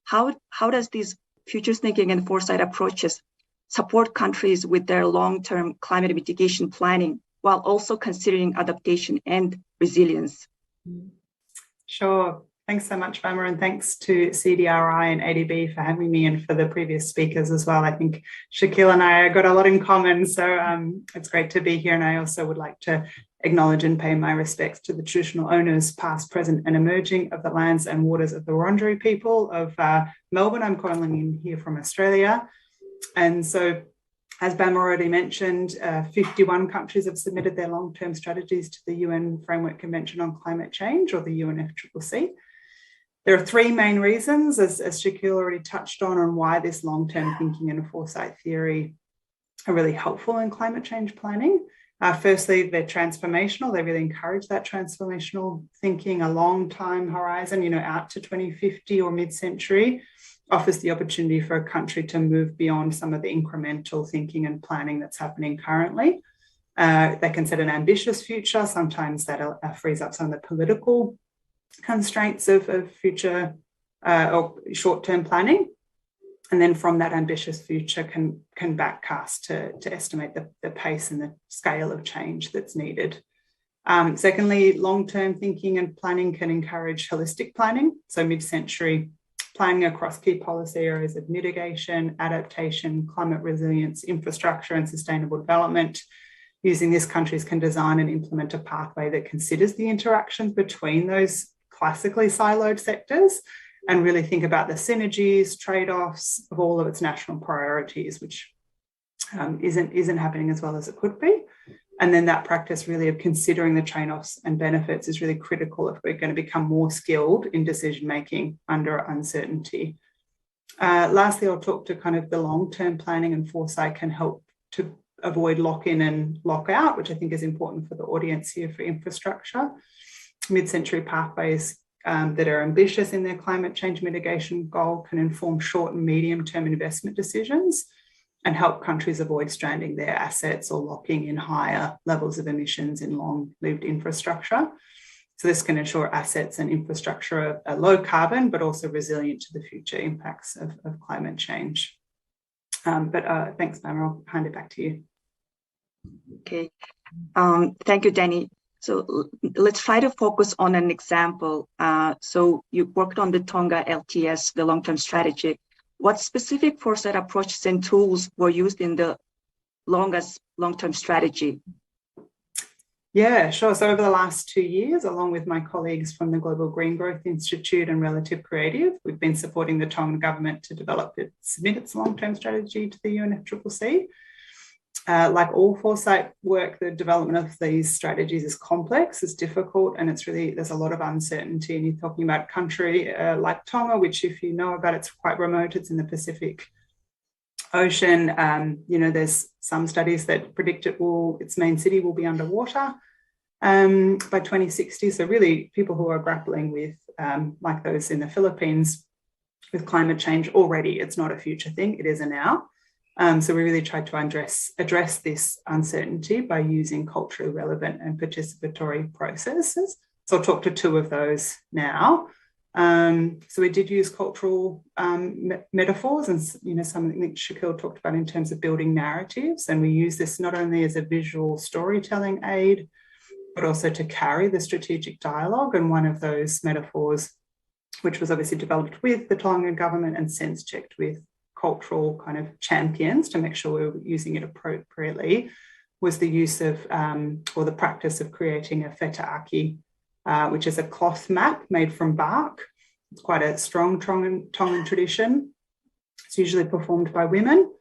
how does these futures thinking and foresight approaches support countries with their long-term climate mitigation planning while also considering adaptation and resilience? Sure. Thanks so much, Bama, and thanks to CDRI and ADB for having me and for the previous speakers as well. I think Shaquille and I got a lot in common, so it's great to be here. And I also would like to acknowledge and pay my respects to the traditional owners, past, present and emerging, of the lands and waters of the Wurundjeri people of Melbourne. I'm calling in here from Australia. And so, as Bam already mentioned, 51 countries have submitted their long-term strategies to the UN Framework Convention on Climate Change, or the UNFCCC. There are three main reasons, as Shaquille already touched on why this long-term thinking and foresight theory are really helpful in climate change planning. Firstly, they're transformational. They really encourage that transformational thinking. A long time horizon, out to 2050 or mid-century, offers the opportunity for a country to move beyond some of the incremental thinking and planning that's happening currently. They can set an ambitious future. Sometimes that frees up some of the political constraints of future or short-term planning. And then from that ambitious future can backcast to estimate the pace and the scale of change that's needed. Secondly, long-term thinking and planning can encourage holistic planning. So mid-century planning across key policy areas of mitigation, adaptation, climate resilience, infrastructure and sustainable development. Using this, countries can design and implement a pathway that considers the interactions between those classically siloed sectors and really think about the synergies, trade-offs of all of its national priorities, which isn't happening as well as it could be. And then that practice really of considering the trade-offs and benefits is really critical if we're going to become more skilled in decision-making under uncertainty. Lastly, I'll talk to kind of the long-term planning and foresight can help to avoid lock-in and lock-out, which I think is important for the audience here for infrastructure. Mid-century pathways that are ambitious in their climate change mitigation goal can inform short and medium-term investment decisions and help countries avoid stranding their assets or locking in higher levels of emissions in long-lived infrastructure. So this can ensure assets and infrastructure are low carbon, but also resilient to the future impacts of climate change. Thanks, Bama. I'll hand it back to you. Okay. Thank you, DANI. So let's try to focus on an example. So you worked on the Tonga LTS, the long-term strategy. What specific foresight approaches and tools were used in the long-term strategy? Yeah, sure. So over the last 2 years, along with my colleagues from the Global Green Growth Institute and Relative Creative, we've been supporting the Tongan government to submit its long-term strategy to the UNFCCC. Like all foresight work, the development of these strategies is complex, it's difficult, and there's a lot of uncertainty. And you're talking about a country like Tonga, which, if you know about, it's quite remote. It's in the Pacific Ocean. There's some studies that predict its main city will be underwater by 2060. So really, people who are grappling with, like those in the Philippines, with climate change already, it's not a future thing; it is a now. So we really tried to address this uncertainty by using culturally relevant and participatory processes. So I'll talk to two of those now. So we did use cultural metaphors and, something that Shaquille talked about in terms of building narratives. And we use this not only as a visual storytelling aid, but also to carry the strategic dialogue. And one of those metaphors, which was obviously developed with the Tongan government and sense checked with cultural kind of champions to make sure we were using it appropriately, was the use of or the practice of creating a fetaaki, which is a cloth map made from bark. It's quite a strong Tongan tradition. It's usually performed by women,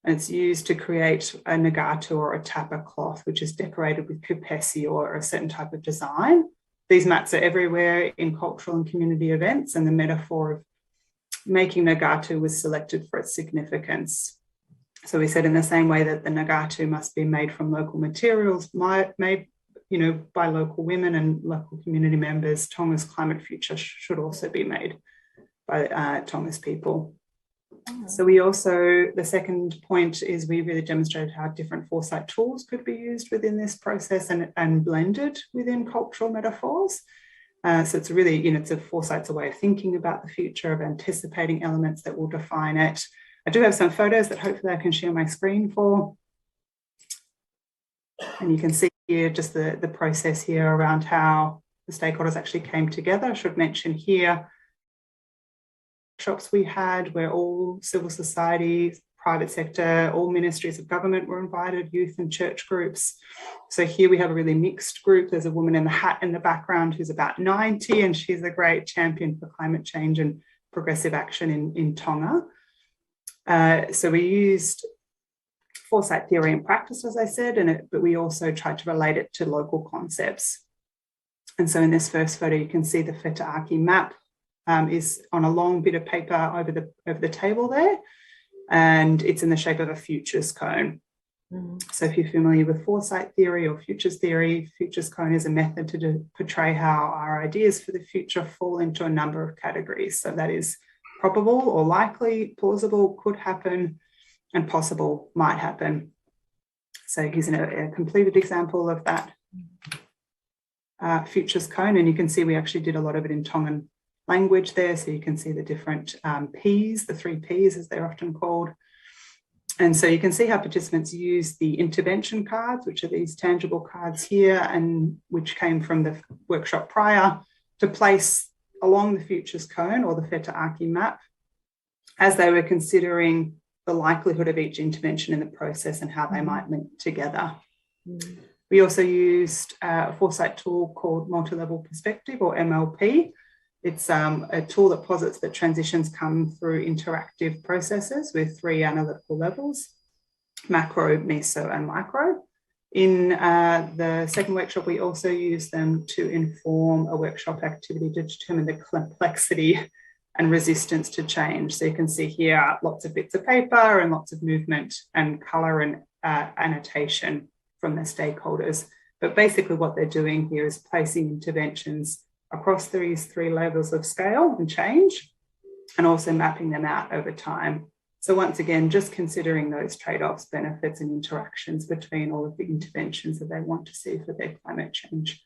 and it's used to create a nagatu or a tapa cloth, which is decorated with kupesi or a certain type of design. These mats are everywhere in cultural and community events, and the metaphor of making nagatu was selected for its significance. So we said, in the same way that the nagatu must be made from local materials, made by local women and local community members, Tonga's climate future should also be made by Tonga's people. So the second point is we really demonstrated how different foresight tools could be used within this process and blended within cultural metaphors. So it's really, it's a Foresight's a way of thinking about the future, of anticipating elements that will define it. I do have some photos that hopefully I can share my screen for. And you can see here just the process here around how the stakeholders actually came together. I should mention here, workshops we had where all civil society, private sector, all ministries of government were invited, youth and church groups. So here we have a really mixed group. There's a woman in the hat in the background who's about 90, and she's a great champion for climate change and progressive action in Tonga. So we used Foresight theory and practice, as I said, but we also tried to relate it to local concepts. And so in this first photo, you can see the Wheta'aki map is on a long bit of paper over the table there, and it's in the shape of a futures cone. So if you're familiar with Foresight theory or futures cone is a method to portray how our ideas for the future fall into a number of categories. So that is probable or likely, plausible, could happen, and possible, might happen. So here's a completed example of that futures cone, and you can see we actually did a lot of it in Tongan language there. So you can see the different Ps, the 3 Ps as they're often called. And so you can see how participants use the intervention cards, which are these tangible cards here, and which came from the workshop prior, to place along the futures cone or the Wheta'aki map as they were considering the likelihood of each intervention in the process and how they might link together. We also used a Foresight tool called multi-level perspective, or MLP. It's a tool that posits that transitions come through interactive processes with 3 analytical levels: macro, meso, and micro. In the second workshop, we also used them to inform a workshop activity to determine the complexity and resistance to change. So you can see here lots of bits of paper and lots of movement and colour and annotation from the stakeholders. But basically what they're doing here is placing interventions across these 3 levels of scale and change, and also mapping them out over time. So once again, just considering those trade-offs, benefits, and interactions between all of the interventions that they want to see for their climate change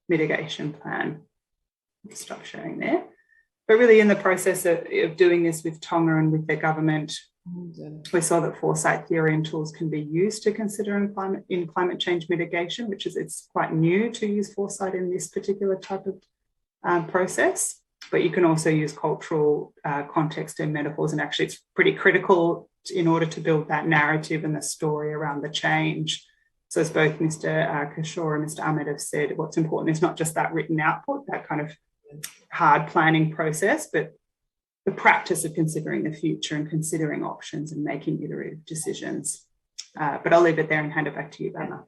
mitigation plan. I'll stop sharing there. But really in the process of doing this with Tonga and with their government, we saw that Foresight theory and tools can be used to consider in climate change mitigation, which is, it's quite new to use Foresight in this particular type of process, but you can also use cultural context and metaphors, and actually it's pretty critical in order to build that narrative and the story around the change. So as both Mr. Kishore and Mr. Ahmed have said, what's important is not just that written output, that kind of hard planning process, but the practice of considering the future and considering options and making iterative decisions. But I'll leave it there and hand it back to you, Bama.